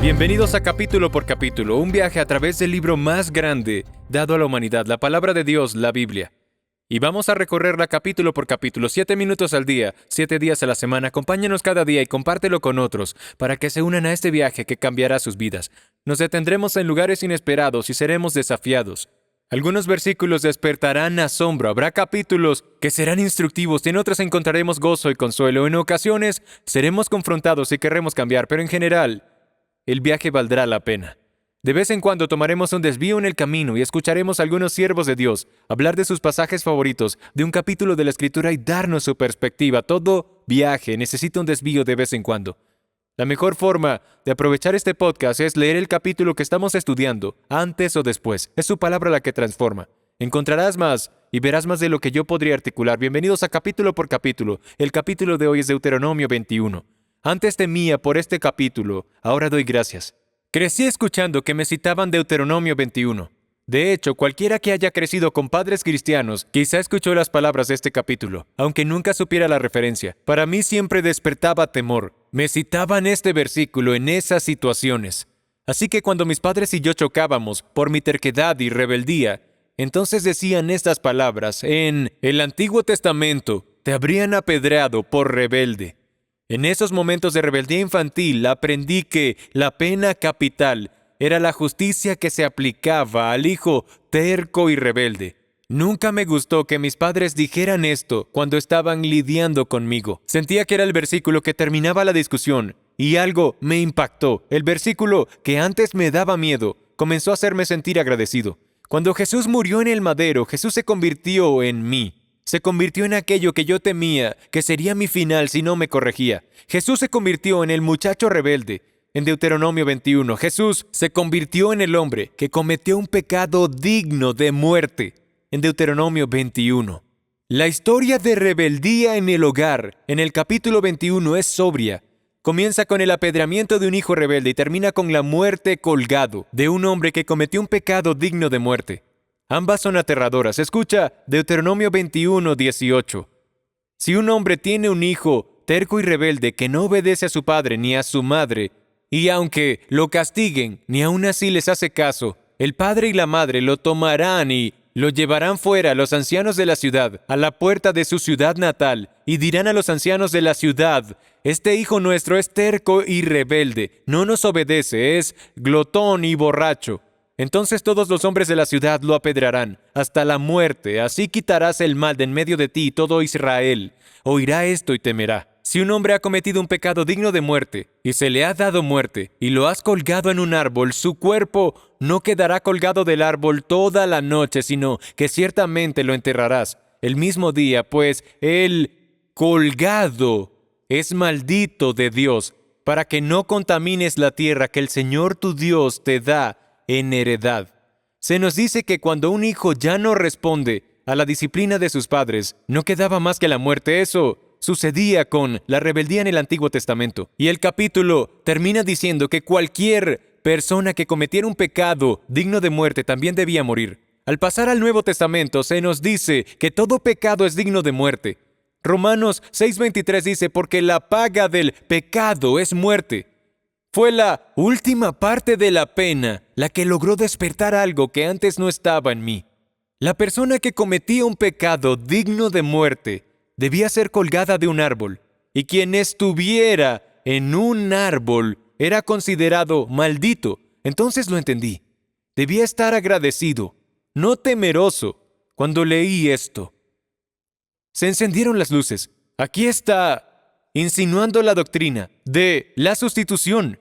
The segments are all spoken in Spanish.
Bienvenidos a Capítulo por Capítulo, un viaje a través del libro más grande dado a la humanidad, la palabra de Dios, la Biblia. Y vamos a recorrerla capítulo por capítulo, 7 minutos al día, 7 días a la semana. Acompáñanos cada día y compártelo con otros para que se unan a este viaje que cambiará sus vidas. Nos detendremos en lugares inesperados y seremos desafiados. Algunos versículos despertarán asombro, habrá capítulos que serán instructivos, en otros encontraremos gozo y consuelo, en ocasiones seremos confrontados y querremos cambiar, pero en general, el viaje valdrá la pena. De vez en cuando tomaremos un desvío en el camino y escucharemos a algunos siervos de Dios hablar de sus pasajes favoritos, de un capítulo de la Escritura y darnos su perspectiva. Todo viaje necesita un desvío de vez en cuando. La mejor forma de aprovechar este podcast es leer el capítulo que estamos estudiando, antes o después. Es su palabra la que transforma. Encontrarás más y verás más de lo que yo podría articular. Bienvenidos a Capítulo por Capítulo. El capítulo de hoy es Deuteronomio 21. Antes temía por este capítulo, ahora doy gracias. Crecí escuchando que me citaban Deuteronomio 21. De hecho, cualquiera que haya crecido con padres cristianos, quizá escuchó las palabras de este capítulo, aunque nunca supiera la referencia. Para mí siempre despertaba temor. Me citaban este versículo en esas situaciones. Así que cuando mis padres y yo chocábamos por mi terquedad y rebeldía, entonces decían estas palabras: en el Antiguo Testamento te habrían apedreado por rebelde. En esos momentos de rebeldía infantil aprendí que la pena capital era la justicia que se aplicaba al hijo terco y rebelde. Nunca me gustó que mis padres dijeran esto cuando estaban lidiando conmigo. Sentía que era el versículo que terminaba la discusión y algo me impactó. El versículo que antes me daba miedo comenzó a hacerme sentir agradecido. Cuando Jesús murió en el madero, Jesús se convirtió en mí. Se convirtió en aquello que yo temía, que sería mi final si no me corregía. Jesús se convirtió en el muchacho rebelde. En Deuteronomio 21, Jesús se convirtió en el hombre que cometió un pecado digno de muerte. En Deuteronomio 21. La historia de rebeldía en el hogar, en el capítulo 21, es sobria. Comienza con el apedreamiento de un hijo rebelde y termina con la muerte colgado de un hombre que cometió un pecado digno de muerte. Ambas son aterradoras. Escucha Deuteronomio 21, 18. Si un hombre tiene un hijo terco y rebelde que no obedece a su padre ni a su madre, y aunque lo castiguen, ni aun así les hace caso, el padre y la madre lo tomarán y lo llevarán fuera a los ancianos de la ciudad, a la puerta de su ciudad natal, y dirán a los ancianos de la ciudad: este hijo nuestro es terco y rebelde, no nos obedece, es glotón y borracho. Entonces todos los hombres de la ciudad lo apedrearán hasta la muerte. Así quitarás el mal de en medio de ti, y todo Israel oirá esto y temerá. Si un hombre ha cometido un pecado digno de muerte y se le ha dado muerte y lo has colgado en un árbol, su cuerpo no quedará colgado del árbol toda la noche, sino que ciertamente lo enterrarás el mismo día, pues el colgado es maldito de Dios, para que no contamines la tierra que el Señor tu Dios te da en heredad. Se nos dice que cuando un hijo ya no responde a la disciplina de sus padres, no quedaba más que la muerte. Eso sucedía con la rebeldía en el Antiguo Testamento. Y el capítulo termina diciendo que cualquier persona que cometiera un pecado digno de muerte también debía morir. Al pasar al Nuevo Testamento se nos dice que todo pecado es digno de muerte. Romanos 6:23 dice: porque la paga del pecado es muerte. Fue la última parte de la pena la que logró despertar algo que antes no estaba en mí. La persona que cometía un pecado digno de muerte debía ser colgada de un árbol, y quien estuviera en un árbol era considerado maldito. Entonces lo entendí. Debía estar agradecido, no temeroso, cuando leí esto. Se encendieron las luces. Aquí está insinuando la doctrina de la sustitución.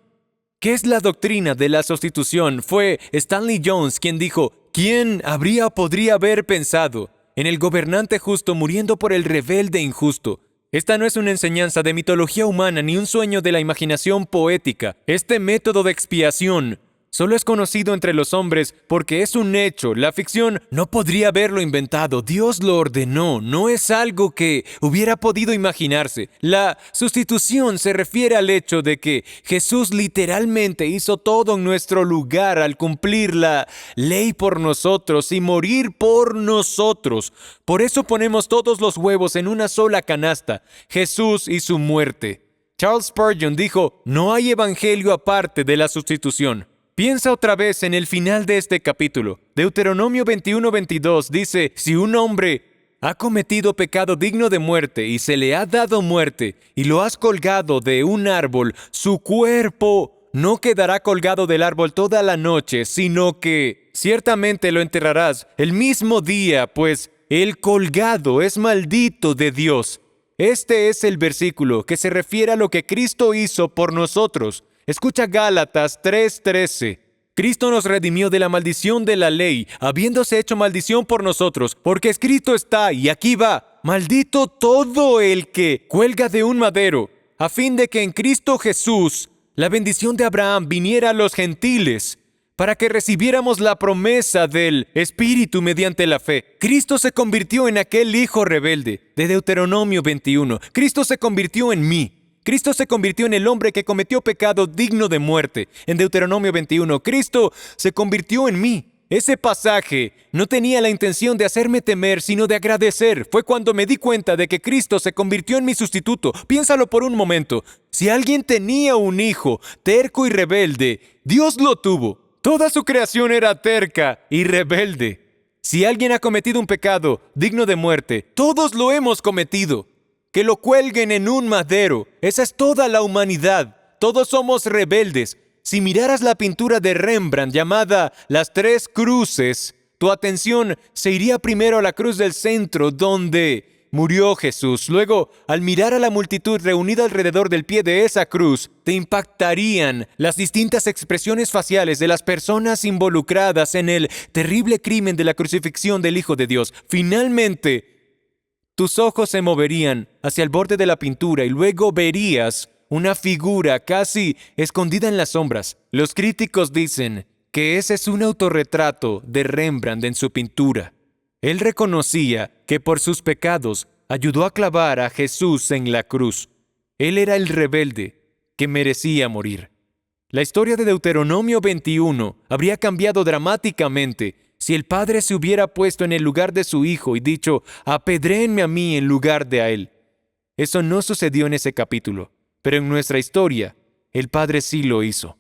¿Qué es la doctrina de la sustitución? Fue Stanley Jones quien dijo: ¿quién podría haber pensado en el gobernante justo muriendo por el rebelde injusto? Esta no es una enseñanza de mitología humana ni un sueño de la imaginación poética. Este método de expiación solo es conocido entre los hombres porque es un hecho. La ficción no podría haberlo inventado. Dios lo ordenó. No es algo que hubiera podido imaginarse. La sustitución se refiere al hecho de que Jesús literalmente hizo todo en nuestro lugar al cumplir la ley por nosotros y morir por nosotros. Por eso ponemos todos los huevos en una sola canasta: Jesús y su muerte. Charles Spurgeon dijo, no hay evangelio aparte de la sustitución. Piensa otra vez en el final de este capítulo. Deuteronomio 21:22 dice, si un hombre ha cometido pecado digno de muerte y se le ha dado muerte y lo has colgado de un árbol, su cuerpo no quedará colgado del árbol toda la noche, sino que ciertamente lo enterrarás el mismo día, pues el colgado es maldito de Dios. Este es el versículo que se refiere a lo que Cristo hizo por nosotros. Escucha Gálatas 3:13. Cristo nos redimió de la maldición de la ley, habiéndose hecho maldición por nosotros, porque escrito está, y aquí va, maldito todo el que cuelga de un madero, a fin de que en Cristo Jesús la bendición de Abraham viniera a los gentiles, para que recibiéramos la promesa del Espíritu mediante la fe. Cristo se convirtió en aquel hijo rebelde de Deuteronomio 21. Cristo se convirtió en mí. Cristo se convirtió en el hombre que cometió pecado digno de muerte. En Deuteronomio 21, Cristo se convirtió en mí. Ese pasaje no tenía la intención de hacerme temer, sino de agradecer. Fue cuando me di cuenta de que Cristo se convirtió en mi sustituto. Piénsalo por un momento. Si alguien tenía un hijo terco y rebelde, Dios lo tuvo. Toda su creación era terca y rebelde. Si alguien ha cometido un pecado digno de muerte, todos lo hemos cometido. Que lo cuelguen en un madero. Esa es toda la humanidad. Todos somos rebeldes. Si miraras la pintura de Rembrandt llamada Las Tres Cruces, tu atención se iría primero a la cruz del centro donde murió Jesús. Luego, al mirar a la multitud reunida alrededor del pie de esa cruz, te impactarían las distintas expresiones faciales de las personas involucradas en el terrible crimen de la crucifixión del Hijo de Dios. Finalmente, tus ojos se moverían hacia el borde de la pintura y luego verías una figura casi escondida en las sombras. Los críticos dicen que ese es un autorretrato de Rembrandt en su pintura. Él reconocía que por sus pecados ayudó a clavar a Jesús en la cruz. Él era el rebelde que merecía morir. La historia de Deuteronomio 21 habría cambiado dramáticamente si el padre se hubiera puesto en el lugar de su hijo y dicho, apedréenme a mí en lugar de a él. Eso no sucedió en ese capítulo, pero en nuestra historia, el padre sí lo hizo.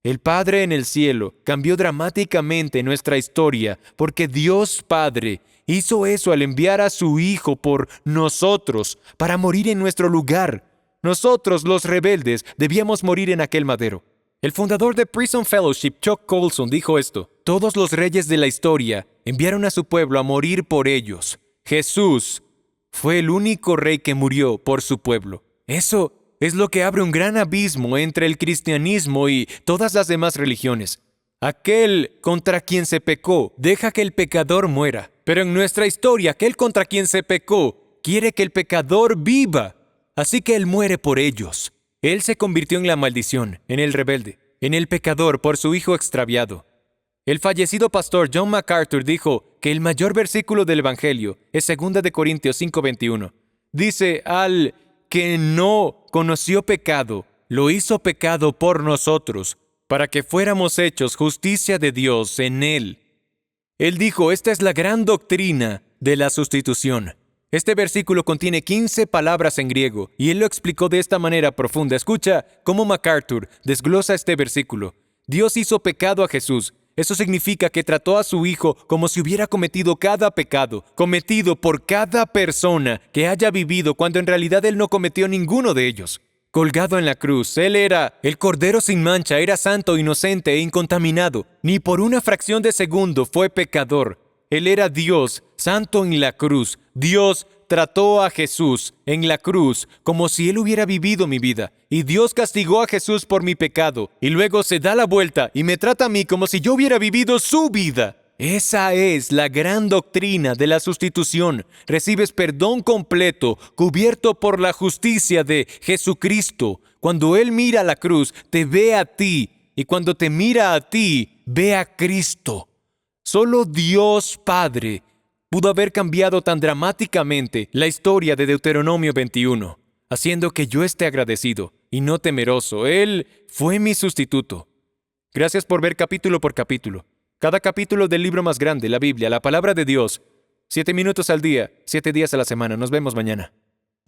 El Padre en el cielo cambió dramáticamente nuestra historia porque Dios Padre hizo eso al enviar a su Hijo por nosotros para morir en nuestro lugar. Nosotros, los rebeldes, debíamos morir en aquel madero. El fundador de Prison Fellowship, Chuck Colson, dijo esto: todos los reyes de la historia enviaron a su pueblo a morir por ellos. Jesús fue el único rey que murió por su pueblo. Eso es lo que abre un gran abismo entre el cristianismo y todas las demás religiones. Aquel contra quien se pecó deja que el pecador muera. Pero en nuestra historia, aquel contra quien se pecó quiere que el pecador viva. Así que Él muere por ellos. Él se convirtió en la maldición, en el rebelde, en el pecador por su hijo extraviado. El fallecido pastor John MacArthur dijo que el mayor versículo del Evangelio es 2 Corintios 5:21. Dice, al que no conoció pecado, lo hizo pecado por nosotros, para que fuéramos hechos justicia de Dios en Él. Él dijo, esta es la gran doctrina de la sustitución. Este versículo contiene 15 palabras en griego, y él lo explicó de esta manera profunda. Escucha cómo MacArthur desglosa este versículo. Dios hizo pecado a Jesús. Eso significa que trató a su Hijo como si hubiera cometido cada pecado, cometido por cada persona que haya vivido, cuando en realidad Él no cometió ninguno de ellos. Colgado en la cruz, Él era el Cordero sin mancha, era santo, inocente e incontaminado. Ni por una fracción de segundo fue pecador. Él era Dios, santo en la cruz. Dios trató a Jesús en la cruz como si Él hubiera vivido mi vida. Y Dios castigó a Jesús por mi pecado. Y luego se da la vuelta y me trata a mí como si yo hubiera vivido su vida. Esa es la gran doctrina de la sustitución. Recibes perdón completo, cubierto por la justicia de Jesucristo. Cuando Él mira a la cruz, te ve a ti. Y cuando te mira a ti, ve a Cristo. Solo Dios Padre pudo haber cambiado tan dramáticamente la historia de Deuteronomio 21, haciendo que yo esté agradecido y no temeroso. Él fue mi sustituto. Gracias por ver capítulo por capítulo. Cada capítulo del libro más grande, la Biblia, la palabra de Dios. 7 minutos al día, 7 días a la semana. Nos vemos mañana.